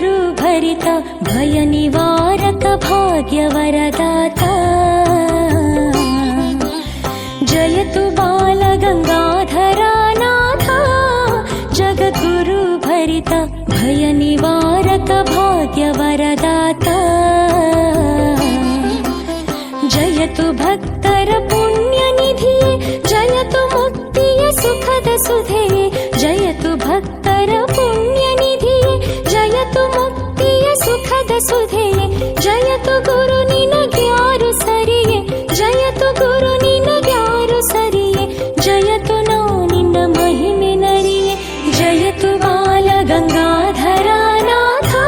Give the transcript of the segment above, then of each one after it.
जगद्गुरु भरिता भय निवारक भाग्यवरदाता जयतु बाल गंगाधरा नाथा जगद्गुरु भरिता भय निवारक भाग्यवरदाता जयतु भक्तर पुण्यनिधिये जयतु मुक्तिय सुखद सुधे जयतु भक्तर पुण्यनिधिये जयतु मुक्तिय सुखद सुधे जयतु गुरु निनग्यारु सरिये जयतु गुरु निनग्यारु सरिये जयतु नौ निन्न महिमे नरिये जयतु बाल गंगाधरा नाथा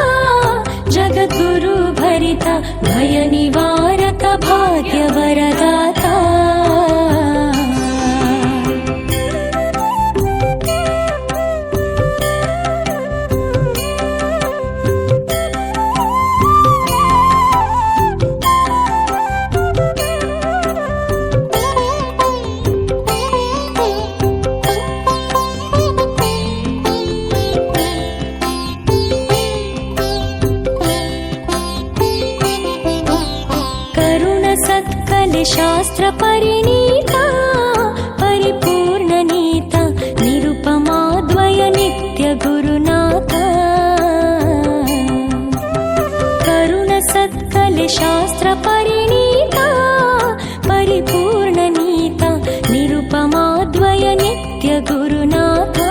जगद्गुरु भरिता भय निवारक भाग्यवरदाता शास्त्र परिणीता परिपूर्ण नीता निरुपमाद्वय नित्य गुरुनाथा करुण सत्कल शास्त्र परिणीता परिपूर्ण नीता निरुपमाद्वय नित्य गुरुनाथा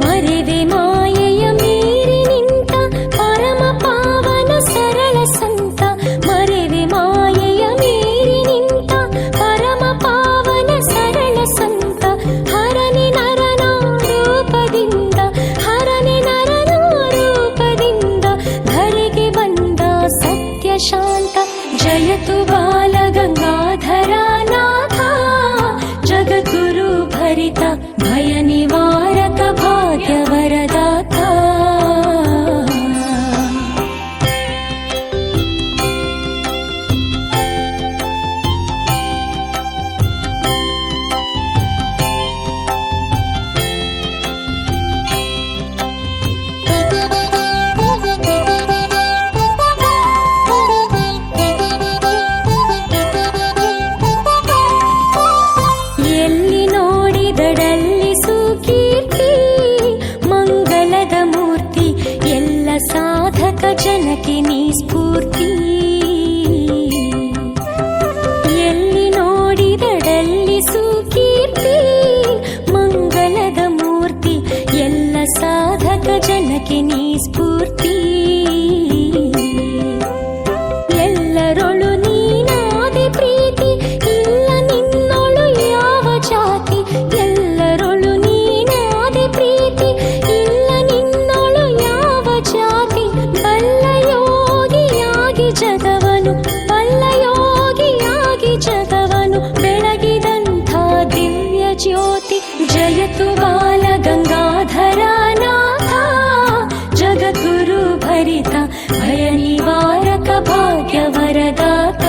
मरेवे मायेय मीरि निंತ परम पावन सरल संत मरेवे मायेय मीरि निंತ परम पावन सरल संत हरने नरನ ರೂಪದಿಂದ ಹರನೆ ನರನ ರೂಪದಿಂದ ಧರೆಗೆ ಬಂದ ಸತ್ಯ ಶಾಂತ ಜಯತು ಬಾಲ ಗಂಗಾಧರ ನಾಥ ಜಗದ್ಗುರು ಭರಿತ ಭಯ ನಿವಾರಕ ಭಾಗ್ಯವರದಾತ ಜನಕ್ಕೆ ನೀ ಸ್ಫೂರ್ತಿ ಎಲ್ಲಿ ನೋಡಿದಡಲ್ಲಿ ಸುಕೀರ್ತಿ ಮಂಗಲದ ಮೂರ್ತಿ ಎಲ್ಲ ಸಾಧಕ ಜನಕ್ಕೆ ನೀ ಸ್ಫೂರ್ತಿ ಎಲ್ಲರೊಳು ನೀನಾದೆ ಪ್ರೀತಿ ಇಲ್ಲ ನಿನ್ನೊಳು ಯಾವ ಜಾತಿ ಎಲ್ಲರೊಳು ನೀನಾದೆ ಪ್ರೀತಿ ಇಲ್ಲ ನಿನ್ನೊಳು ಯಾವ ಜಾತಿ ಬಲ್ಲಯೋಗಿಯಾಗಿ ಜಗವನು ಬೆಳಗಿದಂಥ ದಿವ್ಯ ಜ್ಯೋತಿ ಜಯತು ಬಾಲ ಗಂಗಾಧರ ನಾಥ ಜಗದ್ಗುರು ಭರಿತ ಭಯ ನಿವಾರಕ ಭಾಗ್ಯವರದಾತ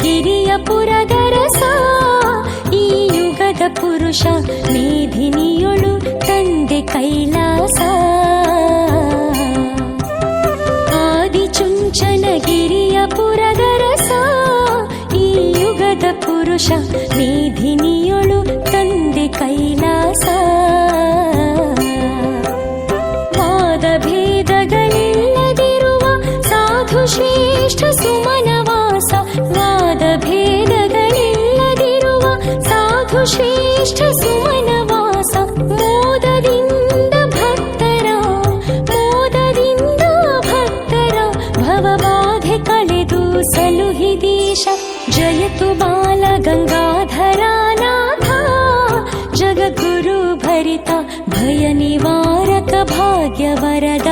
ಗಿರಿಯ ಪುರದರಸ ಈ ಯುಗದ ಪುರುಷ ಮೇಧಿನಿಯೊಳು ತಂದೆ ಕೈಲಾಸ ಆದಿಚುಂಚನಗಿರಿಯ ಪುರದರಸ ಈ ಯುಗದ ಪುರುಷ ಮೇಧಿನಿಯೊಳು ತಂದೆ ಕೈಲಾಸ ವಾದ ಭೇದಗಳಿಲ್ಲದಿರುವ ಸಾಧು ಶ್ರೇಷ್ಠ ಸುಮನವಾಸ ವಾದ ಭೇದಗಳಿಲ್ಲದಿರುವ ಸಾಧು ಶ್ರೇಷ್ಠ ಸುಮನವಾಸ ಮೋದದಿಂದ ಭಕ್ತರ ಭವಬಾಧೆ ಕಳೆದು ಸಲುಹಿದೀಶ ಜಯತು ಬಾಲ ಗಂಗಾಧರ ನಾಥ ಜಗದ್ಗುರು ಭರಿತ ಭಯ ನಿವಾರಕ ಭಾಗ್ಯವರದ